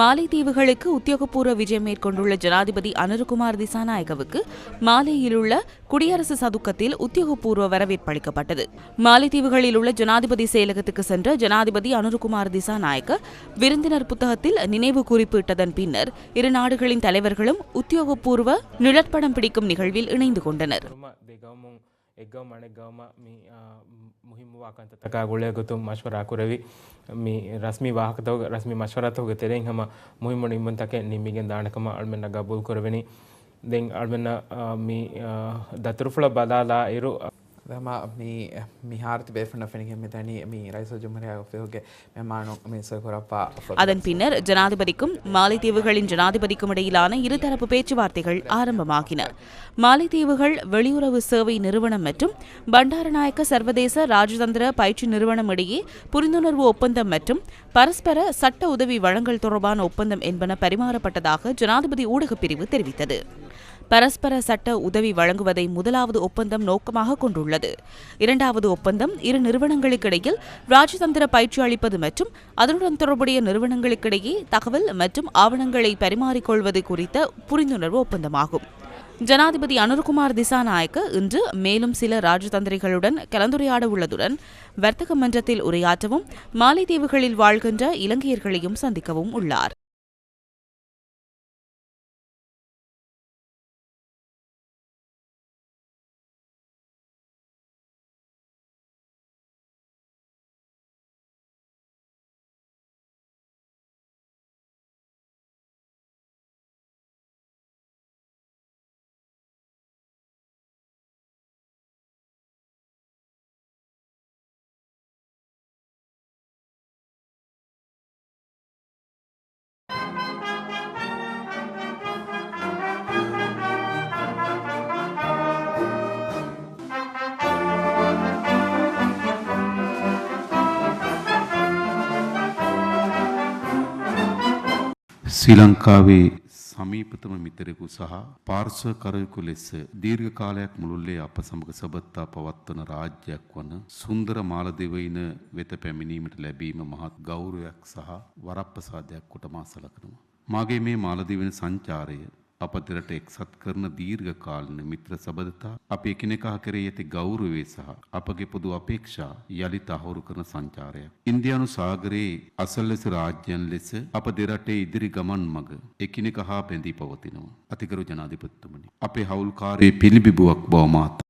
மாலைத்தீவுகளுக்கு உத்தியோகபூர்வ விஜயம் மேற்கொண்டுள்ள ஜனாதிபதி அனுரகுமார் திசாநாயகவுக்கு மாலையில் உள்ள குடியரசு சதுக்கத்தில் உத்தியோகபூர்வ வரவேற்பு அளிக்கப்பட்டது. மாலைத்தீவுகளில் உள்ள ஜனாதிபதி செயலகத்துக்கு சென்ற ஜனாதிபதி அனுரகுமார் திசாநாயக்க விருந்தினர் புத்தகத்தில் நினைவு குறிப்பிட்டதன் பின்னர் இரு நாடுகளின் தலைவர்களும் உத்தியோகபூர்வ நிழற்படம் பிடிக்கும் நிகழ்வில் இணைந்து கொண்டனர். එක්ගව මනෙක්ගවම මේ මුහිම වාකන්තතකා ගොලයගතුම් මශ්වරාකුරවි මේ රස්මි වාහකතව රස්මි මශ්වරතවග තෙරෙන් හම මුහිම නිම්බන්තක නිමිගෙන් දානකම අල්මෙන්න ගබුල් කරවෙනි දෙන් අල්මෙන්න මේ දතුරුෆුල බදාලා ඉරු அதன் பின்னர் ஜனாதிபதிக்கும் மாலைத்தீவுகளின் ஜனாதிபதிக்கும் இடையிலான இருதரப்பு பேச்சுவார்த்தைகள் ஆரம்பமாகின. மாலைத்தீவுகள் வெளியுறவு சேவை நிறுவனம் மற்றும் பண்டாரநாயக்க சர்வதேச ராஜதந்திர பயிற்சி நிறுவனம் இடையே புரிந்துணர்வு ஒப்பந்தம் மற்றும் பரஸ்பர சட்ட உதவி வழங்கல் தொடர்பான ஒப்பந்தம் என்பன பரிமாறப்பட்டதாக ஜனாதிபதி ஊடகப் பிரிவு தெரிவித்தது. பரஸ்பர சட்ட உதவி வழங்குவதை முதலாவது ஒப்பந்தம் நோக்கமாக கொண்டுள்ளது. இரண்டாவது ஒப்பந்தம் இரு நிறுவனங்களுக்கிடையில் ராஜதந்திர பயிற்சி அளிப்பது மற்றும் அதனுடன் தொடர்புடைய நிறுவனங்களுக்கிடையே தகவல் மற்றும் ஆவணங்களை பரிமாறிக்கொள்வது குறித்த புரிந்துணர்வு ஒப்பந்தமாகும். ஜனாதிபதி அனுரகுமார் திசாநாயக்க இன்று மேலும் சில ராஜதந்திரிகளுடன் கலந்துரையாட உள்ளதுடன் வர்த்தக மன்றத்தில் உரையாற்றவும் மாலைத்தீவுகளில் வாழ்கின்ற இலங்கையர்களையும் சந்திக்கவும் உள்ளார். ශ්‍රී ලංකාවේ සමීපතම මිතුරෙකු සහ පාර්ශ්වකරයෙකු ලෙස දීර්ඝ කාලයක් මුළුල්ලේ අප සමග සබත්තා පවත්වන රාජ්‍යයක් වන සුන්දර මාලදිවයින වෙත පැමිණීමට ලැබීම මහත් ගෞරවයක් සහ වරප්‍රසාදයක් කොට මා සලකනවා. මාගේ මේ මාලදිවයින සංචාරය අප දෙරට එක්සත් කරන දීර්ඝ කාලීන මිත්‍ර සබඳතා අපේ එකිනෙකා කෙරෙහි ඇති ගෞරවය සහ අපගේ පොදු අපේක්ෂා යලිත අහුරු කරන සංචාරයක්. ඉන්දියානු සාගරයේ අසල්වැසි රාජ්‍යයන් ලෙස අප දෙරටේ ඉදිරි ගමන් මඟ එකිනෙක හා බැඳී පවතිනවා. අතිගරු ජනාධිපතිතුමනි, අපේ හවුල්කාරයේ පිළිබිඹුවක් බව මාත්